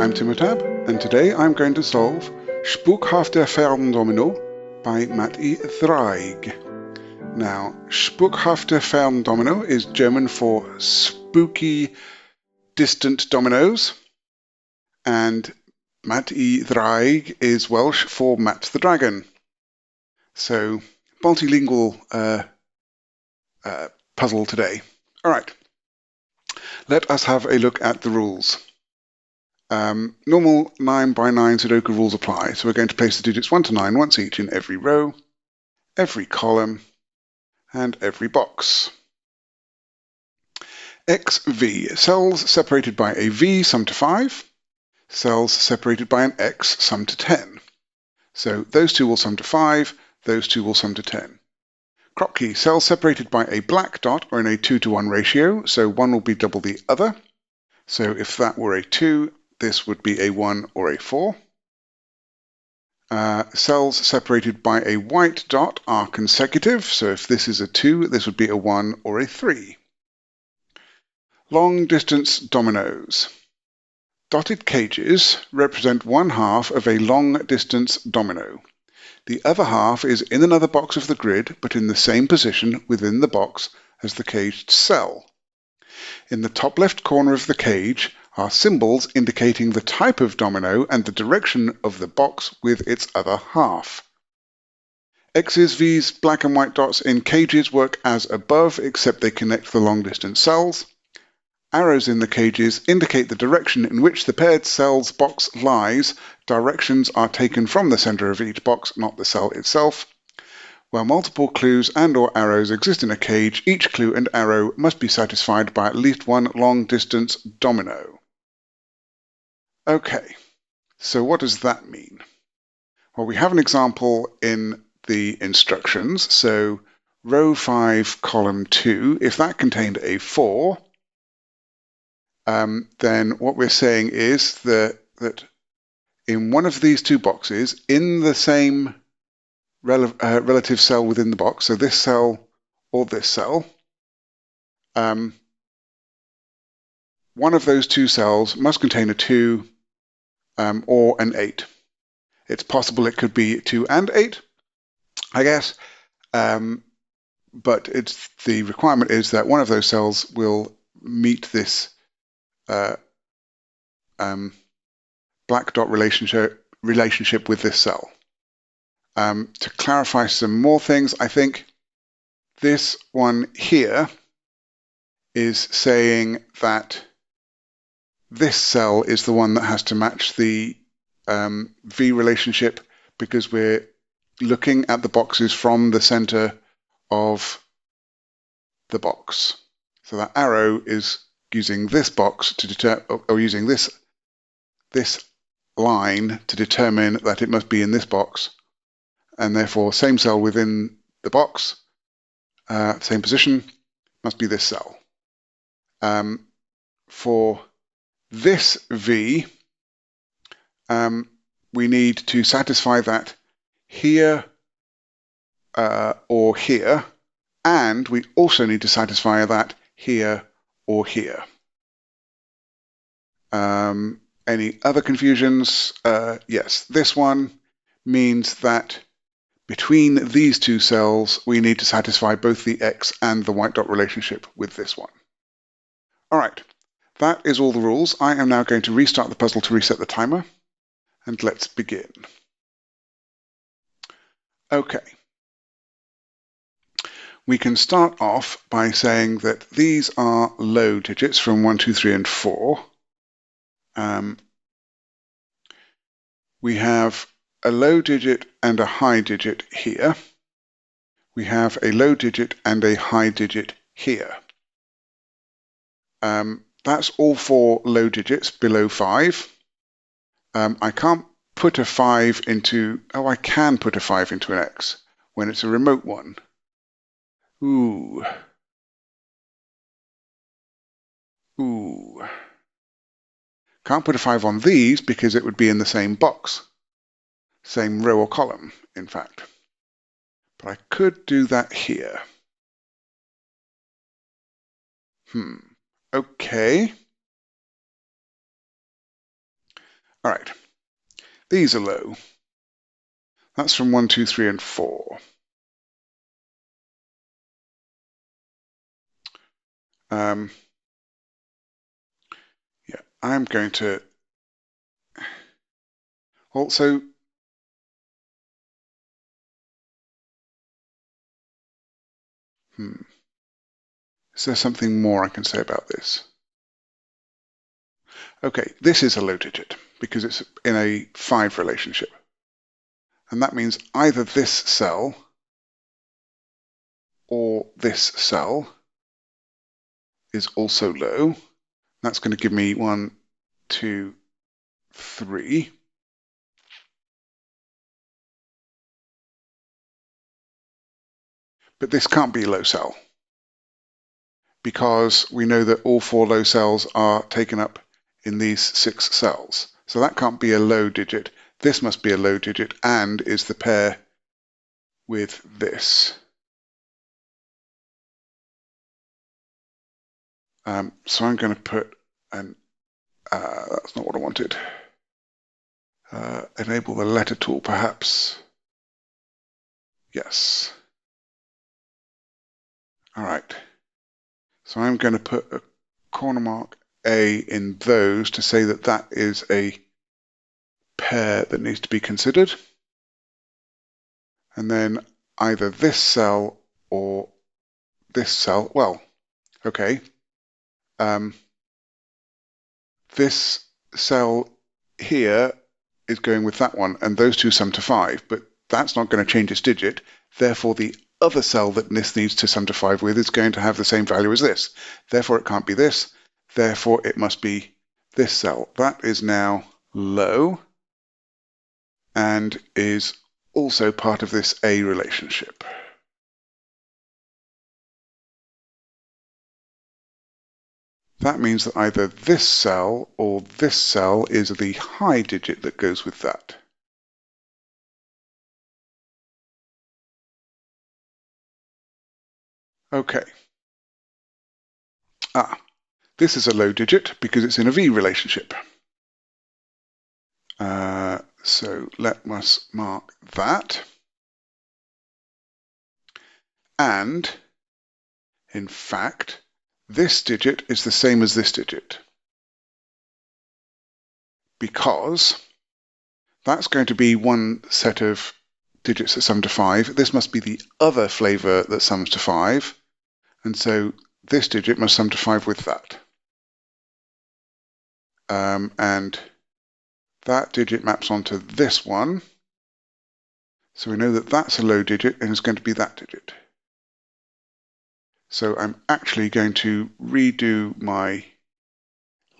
I'm Timotab, and today I'm going to solve Spukhafte Ferndomino by Matt y Ddraig. Now, Spukhafte Ferndomino is German for spooky, distant dominoes, and Matt y Ddraig is Welsh for Matt the Dragon. So, multilingual puzzle today. All right, let us have a look at the rules. Normal 9 by 9 Sudoku rules apply, so we're going to place the digits 1 to 9 once each in every row, every column, and every box. XV, cells separated by a V sum to 5, cells separated by an X sum to 10. So those two will sum to 5, those two will sum to 10. Kropki, cells separated by a black dot are in a 2-to-1 ratio, so one will be double the other. So if that were a 2, this would be a 1 or a 4. Cells separated by a white dot are consecutive, so if this is a 2, this would be a 1 or a 3. Long distance dominoes. Dotted cages represent one half of a long distance domino. The other half is in another box of the grid, but in the same position within the box as the caged cell. In the top left corner of the cage are symbols indicating the type of domino and the direction of the box with its other half. X's, V's, black and white dots in cages work as above, except they connect the long-distance cells. Arrows in the cages indicate the direction in which the paired cells box lies. Directions are taken from the center of each box, not the cell itself. Where multiple clues and/or arrows exist in a cage, each clue and arrow must be satisfied by at least one long-distance domino. Okay, so what does that mean? Well, we have an example in the instructions. So row 5, column 2, if that contained a 4, then what we're saying is that in one of these two boxes, in the same relative cell within the box, so this cell or this cell, one of those two cells must contain a 2 or an 8. It's possible it could be 2 and 8, I guess, but the requirement is that one of those cells will meet this black dot relationship with this cell. To clarify some more things, I think this one here is saying that this cell is the one that has to match the V relationship, because we're looking at the boxes from the center of the box. So that arrow is using this box to determine, or using this line to determine that it must be in this box, and therefore same cell within the box, same position, must be this cell. For this V, we need to satisfy that here or here, and we also need to satisfy that here or here. Any other confusions? Yes, this one means that between these two cells, we need to satisfy both the X and the white dot relationship with this one. All right, that is all the rules. I am now going to restart the puzzle to reset the timer, and let's begin. Okay. We can start off by saying that these are low digits from 1, 2, 3, and 4. We have a low digit and a high digit here. We have a low digit and a high digit here. That's all 4 low digits below 5. I can't put a 5 into, oh, I can put a 5 into an X when it's a remote one. Ooh. Can't put a 5 on these because it would be in the same box. Same row or column, in fact. But I could do that here. Okay. All right, these are low. That's from 1, 2, 3, and 4. Yeah, I'm going to also is there something more I can say about this? Okay, this is a low digit because it's in a 5 relationship. And that means either this cell or this cell is also low. That's going to give me 1, 2, 3. But this can't be a low cell because we know that all 4 low cells are taken up in these 6 cells. So that can't be a low digit. This must be a low digit and is the pair with this. So I'm going to put an, that's not what I wanted. Enable the letter tool, perhaps. Yes. All right. So I'm going to put a corner mark A in those to say that that is a pair that needs to be considered. And then either this cell or this cell, well, okay. This cell here is going with that one, and those two sum to 5, but that's not going to change its digit. Therefore, the other cell that this needs to sum to 5 with is going to have the same value as this. Therefore, it can't be this. Therefore, it must be this cell. That is now low and is also part of this A relationship. That means that either this cell or this cell is the high digit that goes with that. Okay. This is a low digit because it's in a V relationship. So let us mark that. And, in fact, this digit is the same as this digit because that's going to be one set of digits that sum to 5. This must be the other flavor that sums to 5. And so this digit must sum to 5 with that. And that digit maps onto this one. So we know that that's a low digit and it's going to be that digit. So I'm actually going to redo my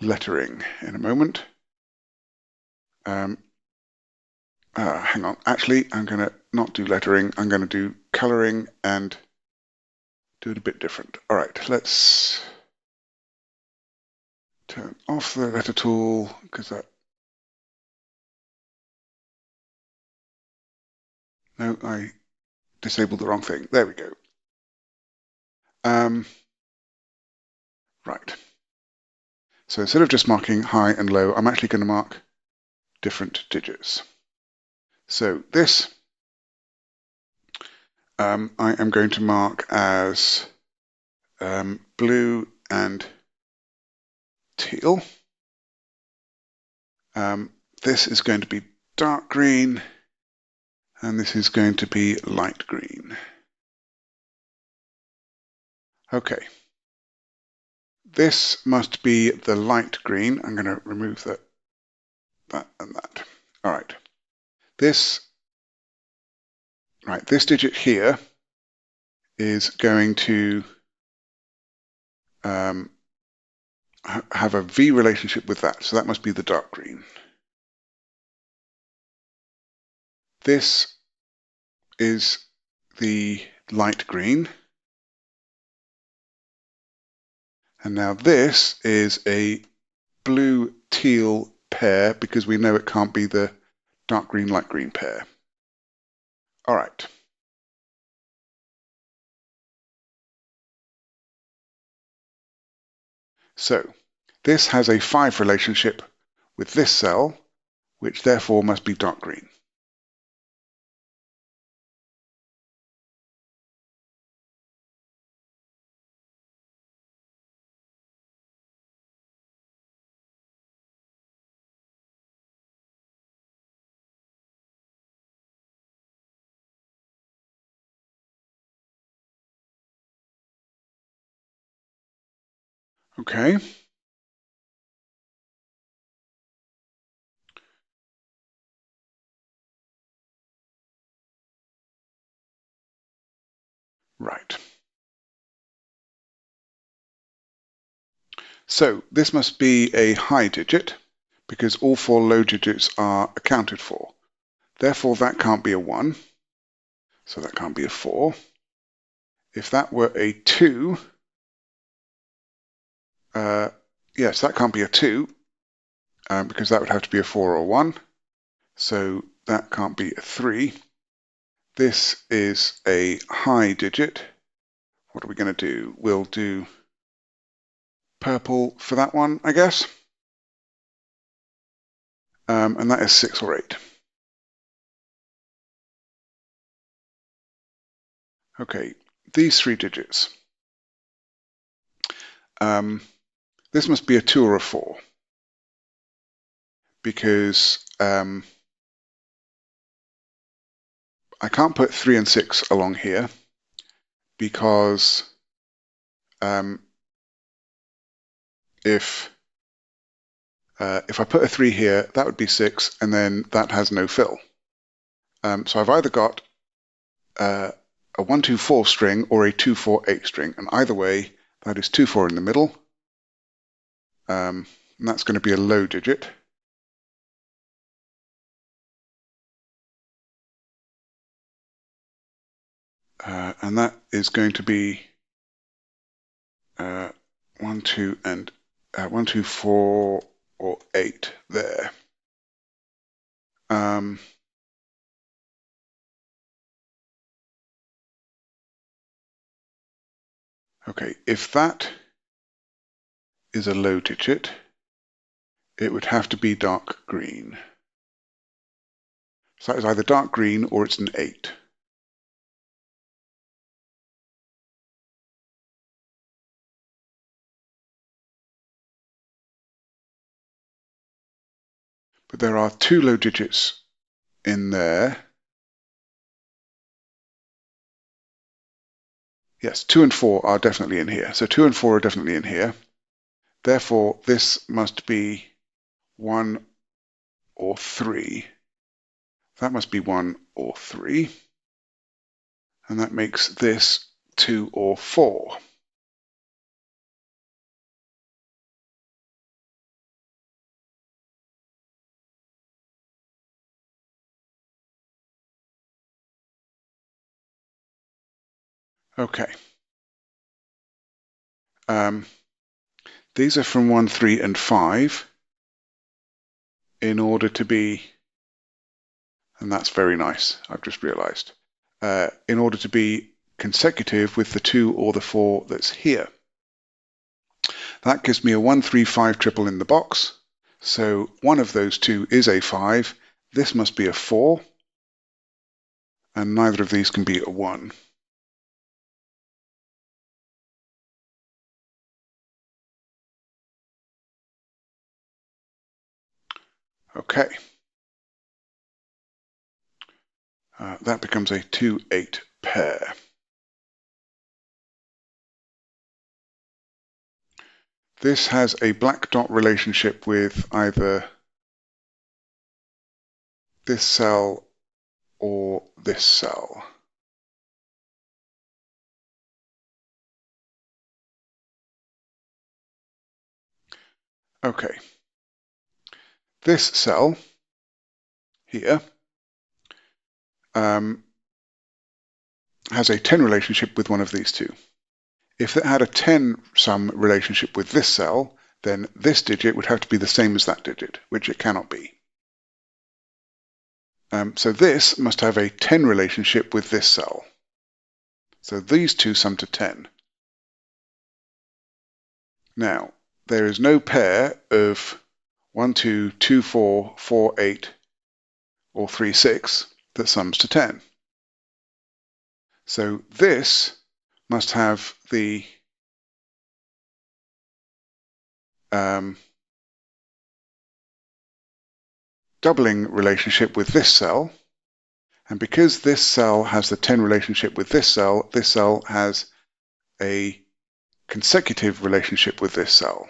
lettering in a moment. Hang on. Actually, I'm going to not do lettering. I'm going to do coloring and do it a bit different. All right, let's turn off the letter tool because that... No, I disabled the wrong thing. There we go. Right. So instead of just marking high and low, I'm actually going to mark different digits. So this I am going to mark as blue and teal. This is going to be dark green, and this is going to be light green. Okay. This must be the light green. I'm going to remove that and that. All right. This digit here is going to have a V relationship with that, so that must be the dark green. This is the light green. And now this is a blue-teal pair because we know it can't be the dark green, light green pair. All right. So this has a 5 relationship with this cell, which therefore must be dark green. Okay. Right. So this must be a high digit because all 4 low digits are accounted for. Therefore, that can't be a 1. So that can't be a 4. If that were a 2, yes, that can't be a 2 because that would have to be a 4 or a 1. So that can't be a 3. This is a high digit. What are we going to do? We'll do purple for that one, I guess. And that is 6 or 8. Okay, these 3 digits. This must be a 2 or a 4 because I can't put 3 and 6 along here because if I put a 3 here, that would be 6, and then that has no fill. So I've either got a 1-2-4 string or a 2-4-8 string, and either way, that is 2-4 in the middle, and that's going to be a low digit. And that is going to be 1, 2, and 1, 2, 4, or 8 there. Okay, if that is a low digit, it would have to be dark green. So that is either dark green or it's an 8. But there are 2 low digits in there. Yes, 2 and 4 are definitely in here. So 2 and 4 are definitely in here. Therefore, this must be 1 or 3. That must be 1 or 3. And that makes this 2 or 4. Okay. These are from 1, 3, and 5 in order to be, and that's very nice, I've just realized, in order to be consecutive with the 2 or the 4 that's here. That gives me a 1, 3, 5 triple in the box. So one of those 2 is a 5. This must be a 4. And neither of these can be a 1. Okay. That becomes a 2-8 pair. This has a black dot relationship with either this cell or this cell. Okay. This cell here has a 10 relationship with one of these 2. If it had a 10-sum relationship with this cell, then this digit would have to be the same as that digit, which it cannot be. So this must have a 10 relationship with this cell. So these 2 sum to 10. Now, there is no pair of 1, 2, 2, 4, 4, 8, or 3, 6 that sums to 10. So this must have the doubling relationship with this cell, and because this cell has the 10 relationship with this cell has a consecutive relationship with this cell.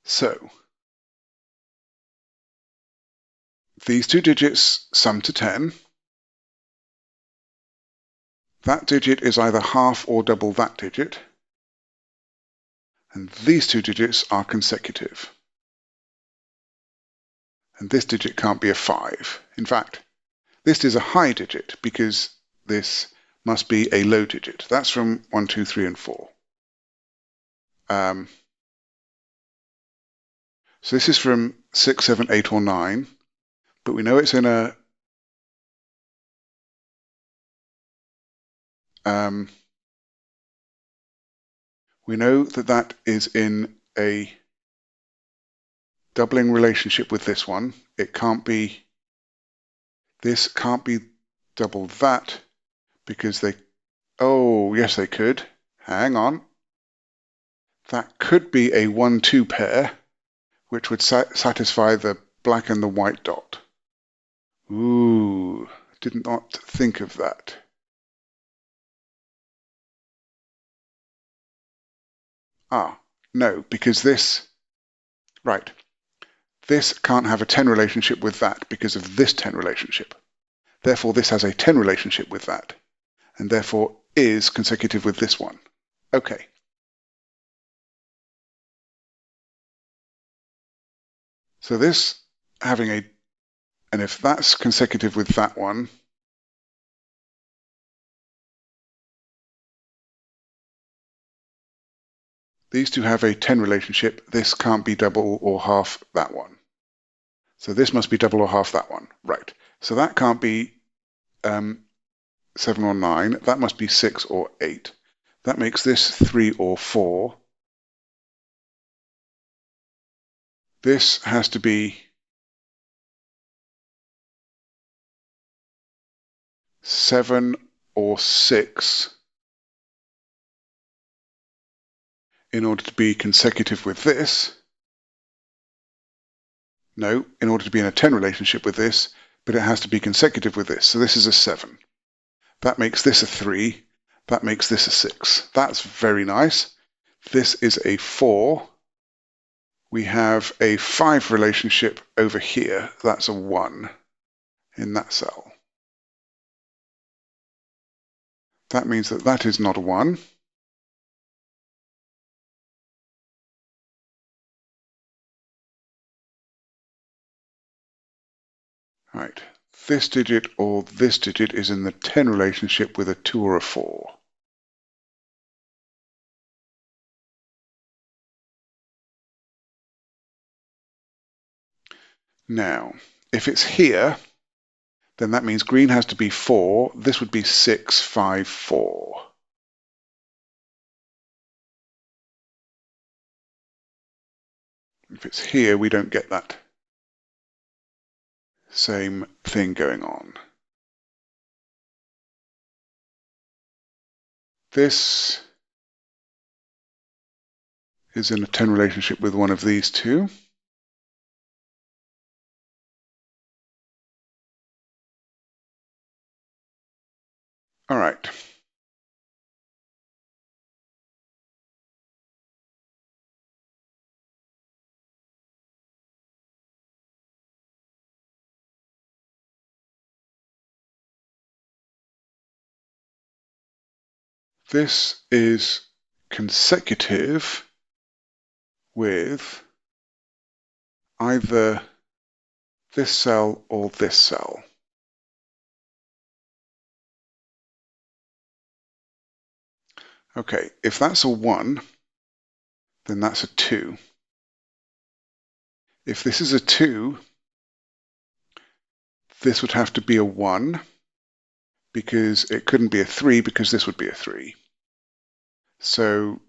So these two digits sum to 10. That digit is either half or double that digit, and these two digits are consecutive. And this digit can't be a 5. In fact, this is a high digit because this must be a low digit. That's from 1, 2, 3, and 4. So this is from 6, 7, 8, or 9, but we know it's in a we know that that is in a doubling relationship with this one. It can't be, this can't be double that because they, oh, yes, they could. Hang on. That could be a 1-2 pair, which would satisfy the black and the white dot. Ooh, did not think of that. Ah, no, because this, right, this can't have a 10 relationship with that because of this 10 relationship. Therefore, this has a 10 relationship with that, and therefore is consecutive with this one. Okay. So this having a, and if that's consecutive with that one, these two have a 10 relationship. This can't be double or half that one. So this must be double or half that one. Right. So that can't be 7 or 9. That must be 6 or 8. That makes this 3 or 4. This has to be 7 or 6 in order to be consecutive with this. No, in order to be in a 10 relationship with this, but it has to be consecutive with this. So this is a 7. That makes this a 3. That makes this a 6. That's very nice. This is a 4. We have a 5 relationship over here. That's a 1 in that cell. That means that that is not a 1. Right. This digit or this digit is in the 10 relationship with a 2 or a 4. Now, if it's here, then that means green has to be 4. This would be 6, 5, 4. If it's here, we don't get that same thing going on. This is in a 10 relationship with one of these two. All right. This is consecutive with either this cell or this cell. Okay, if that's a 1, then that's a 2. If this is a 2, this would have to be a 1, because it couldn't be a 3, because this would be a 3. So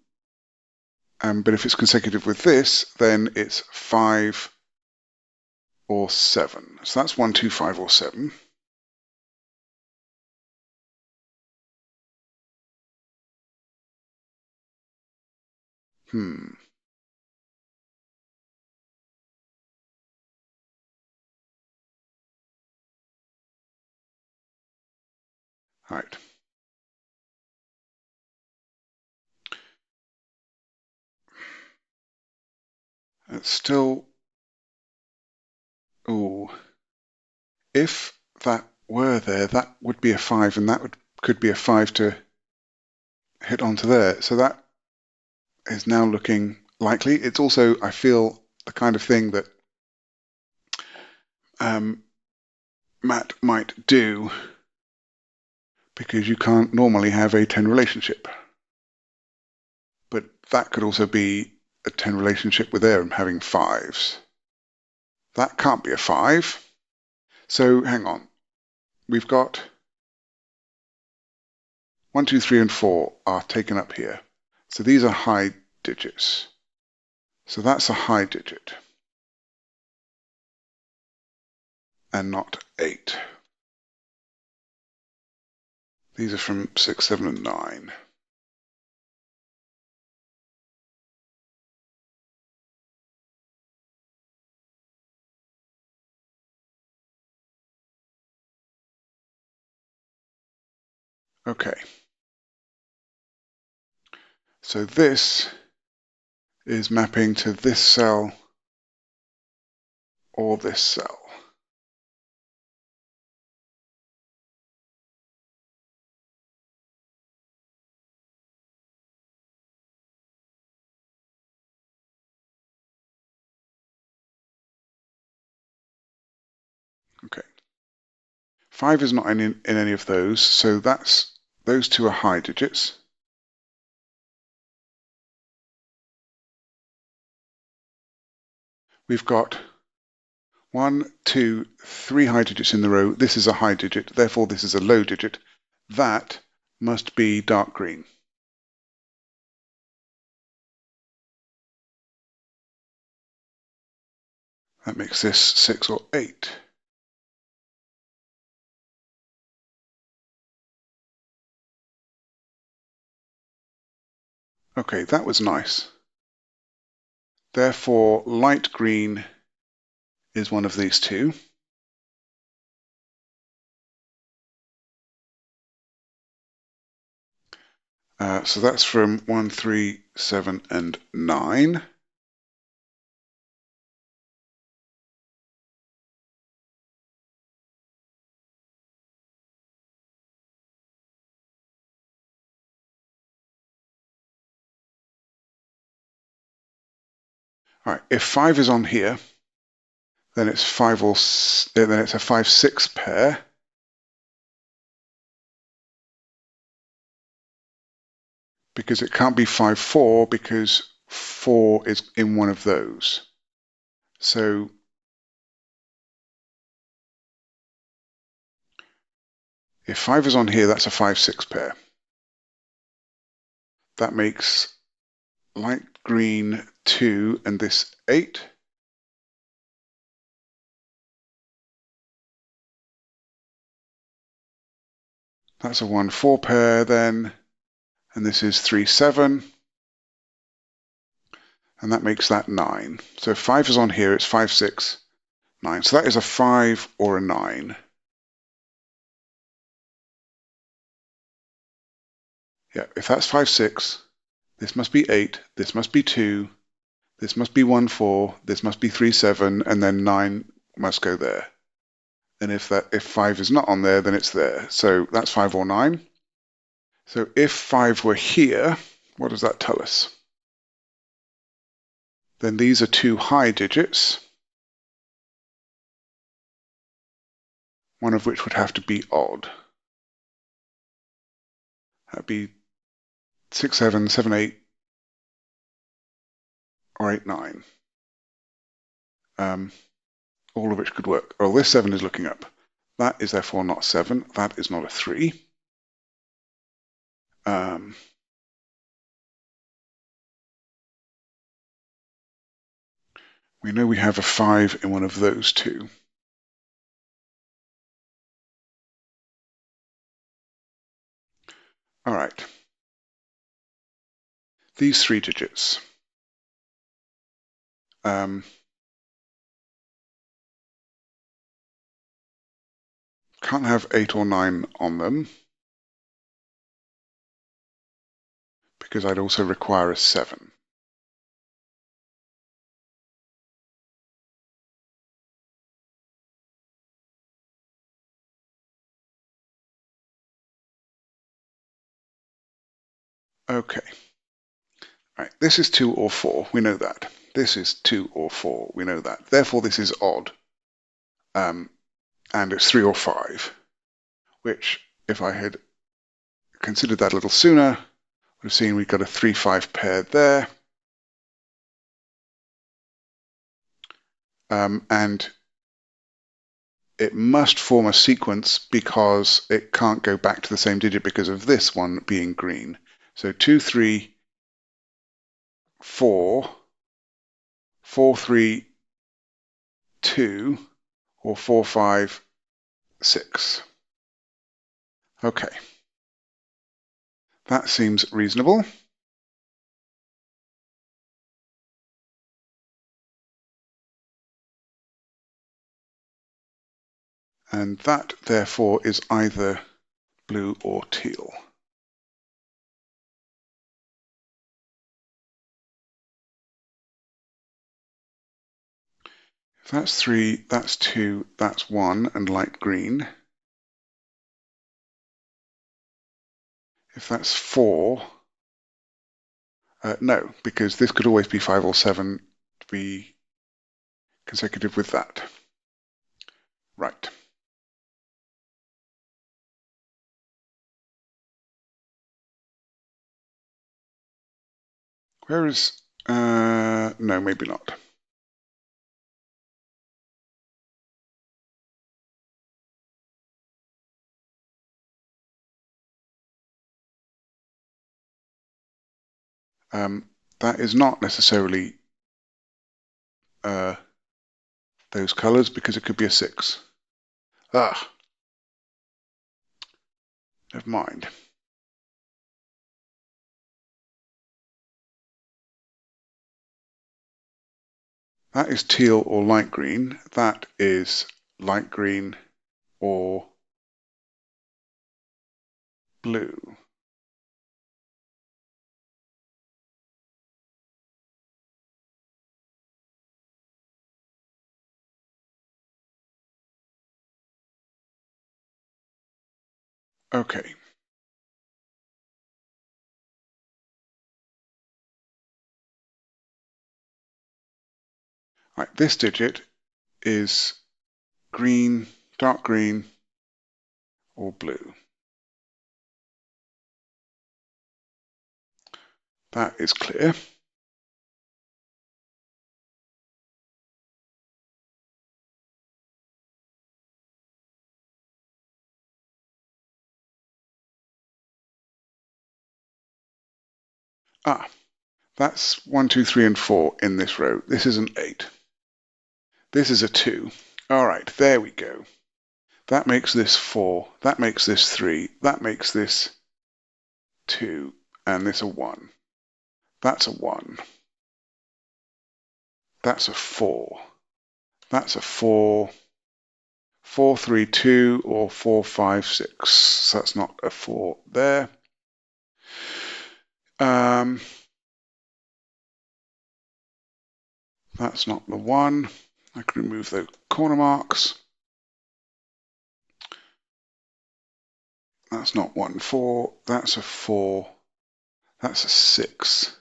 But if it's consecutive with this, then it's 5 or 7. So that's 1, 2, 5, or 7. Right. It's still, ooh, if that were there, that would be a 5, and that could be a 5 to hit onto there. So that is now looking likely. It's also, I feel, the kind of thing that Matt might do, because you can't normally have a 10 relationship. But that could also be a 10 relationship with there having 5s. That can't be a 5. So hang on. We've got 1, 2, 3, and 4 are taken up here. So these are high digits. So that's a high digit. And not 8. These are from 6, 7, and 9. Okay. So this is mapping to this cell or this cell. Okay. 5 is not in any of those, so those two are high digits. We've got 1, 2, 3 high digits in the row. This is a high digit, therefore this is a low digit. That must be dark green. That makes this 6 or 8. Okay, that was nice. Therefore, light green is one of these two. So that's from 1, 3, 7, and 9. All right, if 5 is on here, then it's 5 or then it's a 5, 6 pair. Because it can't be 5, 4 because 4 is in one of those. So if 5 is on here, that's a 5, 6 pair. That makes light green 2 and this 8. That's a 1, 4 pair then, and this is 3, 7. And that makes that 9. So if 5 is on here, it's 5, 6, 9. So that is a 5 or a 9. Yeah, if that's 5, 6, this must be 8, this must be 2, this must be 1, 4, this must be 3, 7, and then 9 must go there. And if 5 is not on there, then it's there. So that's 5 or 9. So if 5 were here, what does that tell us? Then these are two high digits, one of which would have to be odd. That'd be 6, 7, 7, 8, or 8, 9. All of which could work. Well, this 7 is looking up. That is therefore not 7. That is not a 3. We know we have a 5 in one of those two. All right. These 3 digits. Can't have 8 or 9 on them because I'd also require a 7. Okay. Right, this is 2 or 4, we know that. This is 2 or 4, we know that. Therefore, this is odd. And it's 3 or 5, which, if I had considered that a little sooner, would have seen we've got a 3-5 pair there. And it must form a sequence because it can't go back to the same digit because of this one being green. So 2, 3, 4, 4, 3, 2, or 4, 5, 6. Okay. That seems reasonable. And that, therefore, is either blue or teal. If that's 3, that's 2, that's 1, and light green. If that's 4, no, because this could always be 5 or 7 to be consecutive with that. Right. Where is... no, maybe not. That is not necessarily those colors because it could be a 6. Ah, never mind. That is teal or light green. That is light green or blue. Okay. Right, this digit is green, dark green, or blue. That is clear. Ah, that's 1, 2, 3, and 4 in this row. This is an 8. This is a 2. All right, there we go. That makes this 4. That makes this 3. That makes this 2. And this a 1. That's a 1. That's a 4. That's a 4. 4, 3, 2, or 4, 5, 6. So that's not a 4 there. That's not the 1. I can remove the corner marks. That's not 1, 4. That's a 4. That's a 6.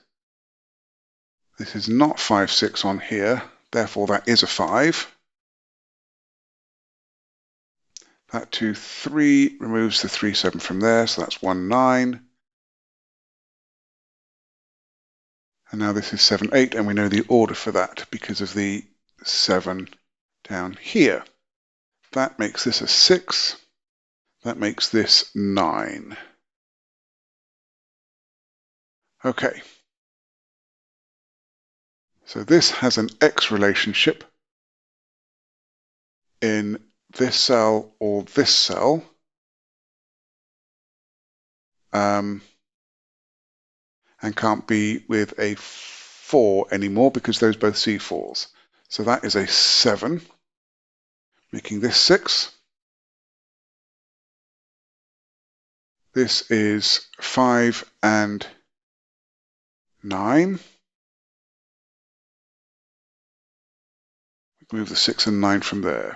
This is not 5, 6 on here. Therefore, that is a 5. That 2, 3 removes the 3, 7 from there. So that's 1, 9. And now this is 7, 8. And we know the order for that because of the 7 down here. That makes this a 6. That makes this 9. Okay. So this has an X relationship in this cell or this cell. And can't be with a 4 anymore because those both C4s. So that is a 7, making this 6. This is 5 and 9. Move the 6 and 9 from there.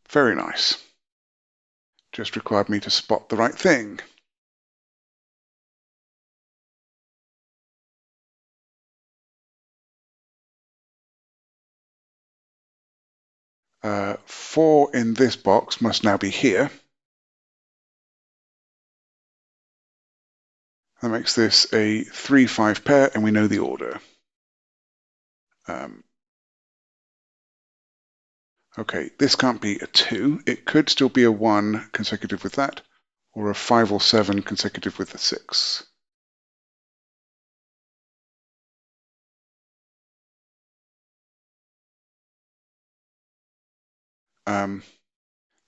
Very nice. Just required me to spot the right thing. Four in this box must now be here. That makes this a 3-5 pair, and we know the order. Okay, this can't be a 2. It could still be a 1 consecutive with that, or a 5 or 7 consecutive with the 6.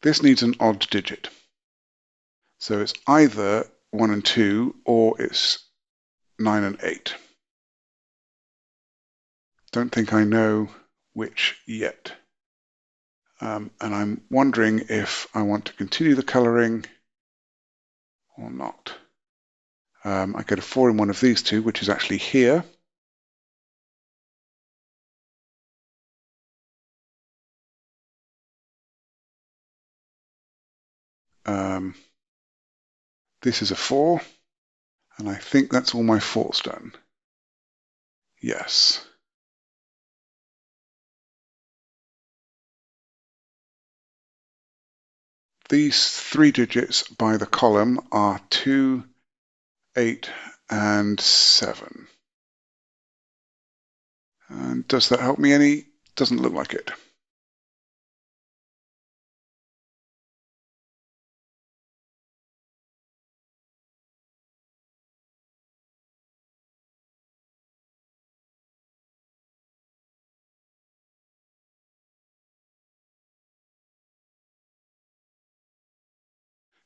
This needs an odd digit. So it's either 1 and 2, or it's 9 and 8. Don't think I know which yet. And I'm wondering if I want to continue the colouring or not. I get a 4 in one of these two, which is actually here. This is a 4, and I think that's all my 4s done. Yes. These 3 digits by the column are 2, 8, and 7. And does that help me any? Doesn't look like it.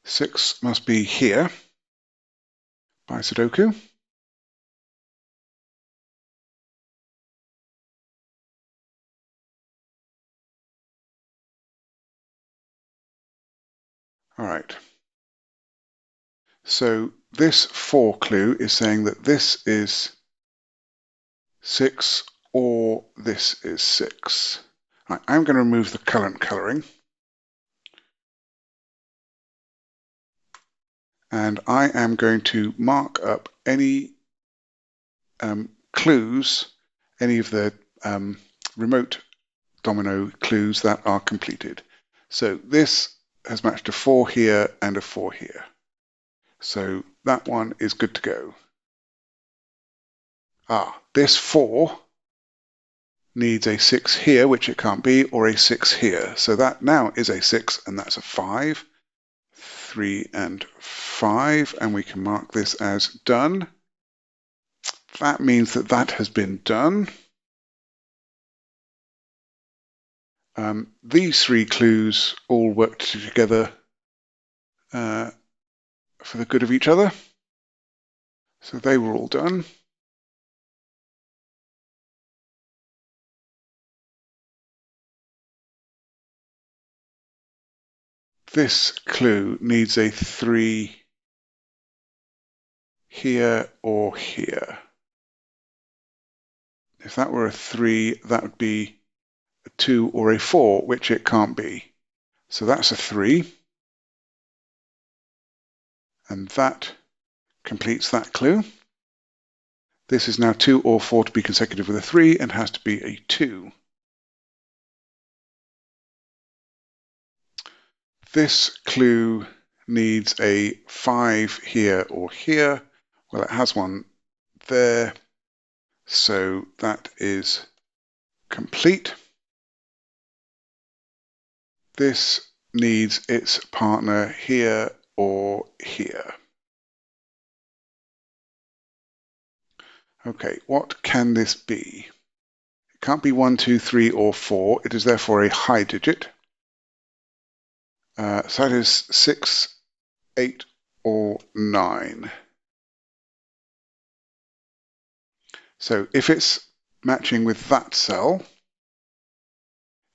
Six must be here by Sudoku. All right. So this 4 clue is saying that this is 6 or this is 6. Right, I'm going to remove the current colouring. And I am going to mark up any clues, any of the remote domino clues that are completed. So this has matched a 4 here and a 4 here. So that one is good to go. This 4 needs a 6 here, which it can't be, or a 6 here. So that now is a 6, and that's a 5. 3 and 5, and we can mark this as done. That means that that has been done. These 3 clues all worked together for the good of each other. So they were all done. This clue needs a 3 here or here. If that were a 3, that would be a 2 or a 4, which it can't be. So that's a 3. And that completes that clue. This is now 2 or 4 to be consecutive with a 3 and has to be a 2. This clue needs a 5 here or here. Well, it has one there, so that is complete. This needs its partner here or here. Okay, what can this be? It can't be 1, 2, 3, or 4. It is therefore a high digit. So that is 6, 8, or 9. So if it's matching with that cell,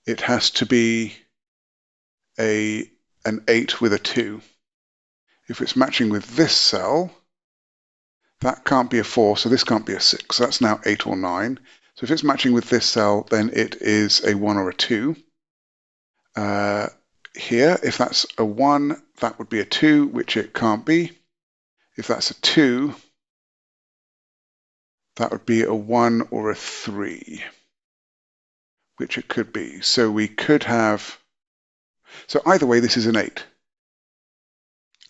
it has to be an 8 with a 2. If it's matching with this cell, that can't be a 4, so this can't be a 6. So that's now 8 or 9. So if it's matching with this cell, then it is a 1 or a 2. Here, if that's a 1, that would be a 2, which it can't be. If that's a 2, that would be a 1 or a 3, which it could be. So we could have... So either way, this is an 8.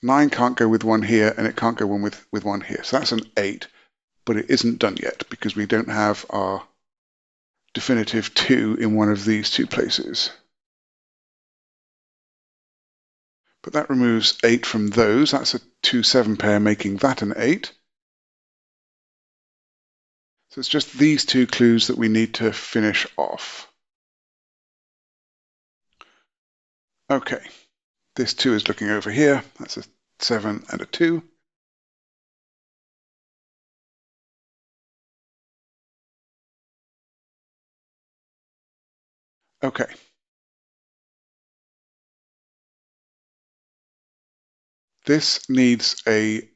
9 can't go with 1 here, and it can't go with 1 here. So that's an 8, but it isn't done yet because we don't have our definitive 2 in one of these two places. But that removes 8 from those. That's a 2-7 pair, making that an 8. So it's just these two clues that we need to finish off. Okay, this 2 is looking over here. That's a 7 and a 2. Okay. This needs a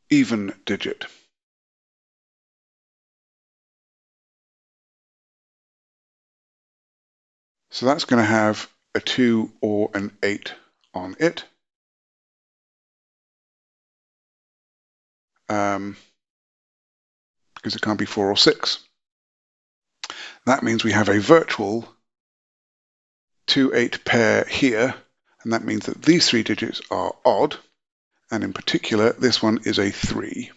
even digit. So that's going to have a 2 or an 8 on it. Because it can't be 4 or 6. That means we have a virtual 2-8 pair here, and that means that these 3 digits are odd, and in particular, this one is a 3.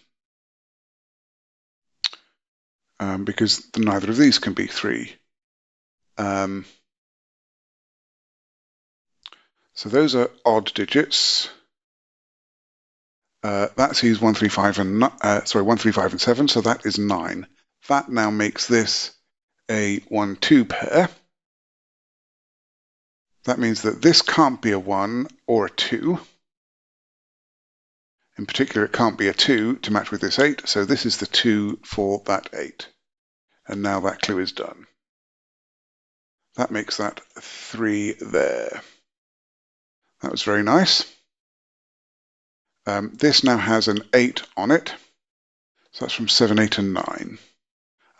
Because neither of these can be 3. So those are odd digits. That sees 1, 3, 5, and 1, 3, 5, and 7, so that is 9. That now makes this a 1, 2 pair. That means that this can't be a 1 or a 2. In particular, it can't be a 2 to match with this 8, so this is the 2 for that 8. And now that clue is done. That makes that 3 there. That was very nice. This now has an 8 on it, so that's from 7, 8, and 9. And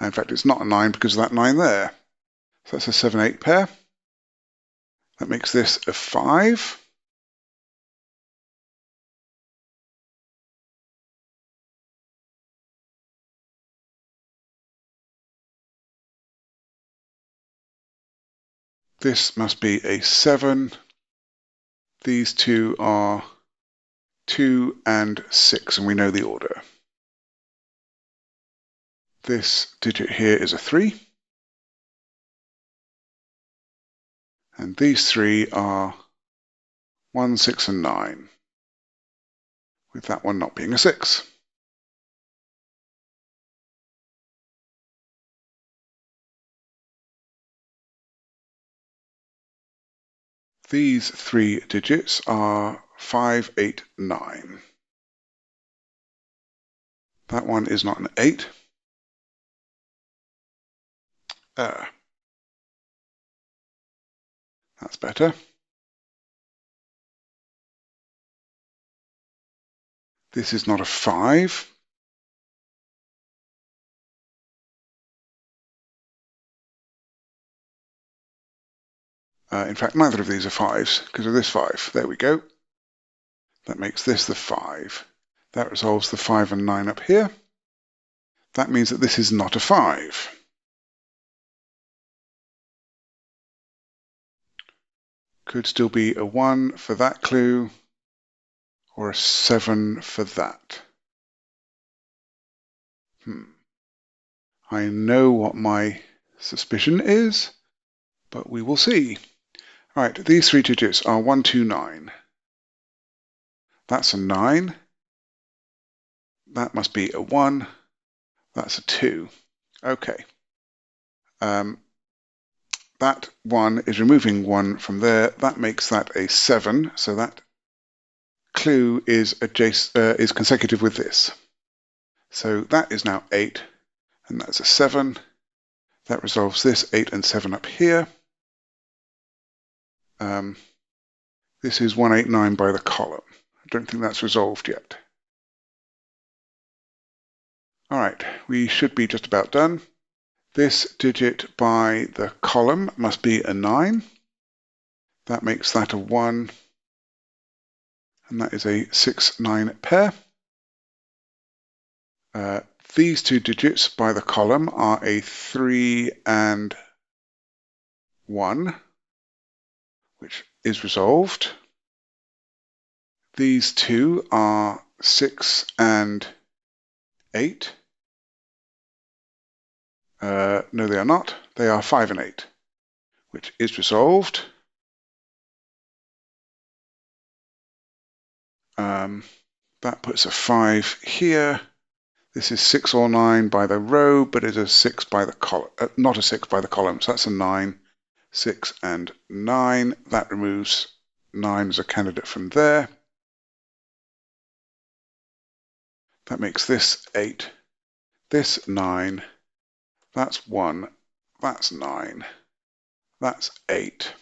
in fact, it's not a 9 because of that 9 there. So that's a 7, 8 pair. That makes this a 5. This must be a 7. These two are 2 and 6, and we know the order. This digit here is a 3. And these 3 are 1, 6, and 9, with that one not being a 6. These 3 digits are 5, 8, 9. That one is not an 8. That's better. This is not a 5. In fact, neither of these are 5s because of this 5. There we go. That makes this the 5. That resolves the 5 and 9 up here. That means that this is not a 5. Could still be a 1 for that clue, or a 7 for that. I know what my suspicion is, but we will see. All right, these 3 digits are 1, 2, 9. That's a 9. That must be a 1. That's a 2. Okay. That 1 is removing 1 from there. That makes that a 7. So that clue is consecutive with this. So that is now 8, and that's a 7. That resolves this 8 and 7 up here. This is 189 by the column. I don't think that's resolved yet. All right, we should be just about done. This digit by the column must be a 9. That makes that a 1. And that is a 6-9 pair. These two digits by the column are a 3 and 1, which is resolved. These two are 6 and 8. No, they are not. They are 5 and 8, which is resolved. That puts a 5 here. This is 6 or 9 by the row, but it's a 6 by the column, not a 6 by the column, so that's a 9. 6 and 9. That removes 9 as a candidate from there. That makes this 8. This 9. That's 1. That's 9. That's 8.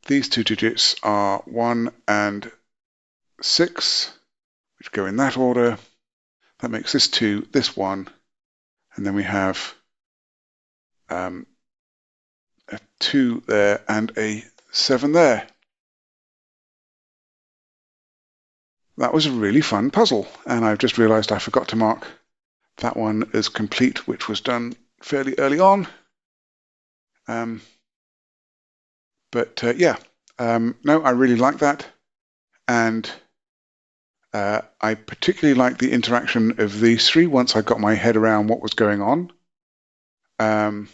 These two digits are 1 and 6, which go in that order. That makes this 2, this 1, and then we have a 2 there and a 7 there. That was a really fun puzzle, and I've just realized I forgot to mark that one as complete, which was done fairly early on. No, I really like that, and I particularly like the interaction of these three once I got my head around what was going on. And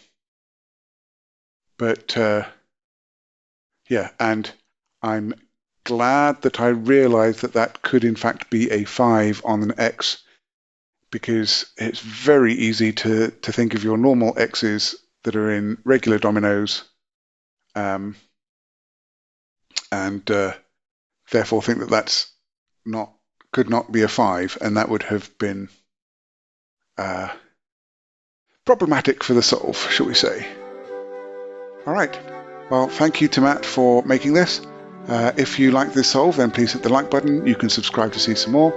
I'm glad that I realized that that could in fact be a 5 on an X, because it's very easy to think of your normal X's that are in regular dominoes, and therefore think that that's could not be a 5, and that would have been problematic for the solve, shall we say. All right. Well, thank you to Matt for making this. If you like this solve, then please hit the like button. You can subscribe to see some more,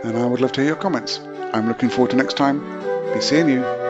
and I would love to hear your comments. I'm looking forward to next time. Be seeing you.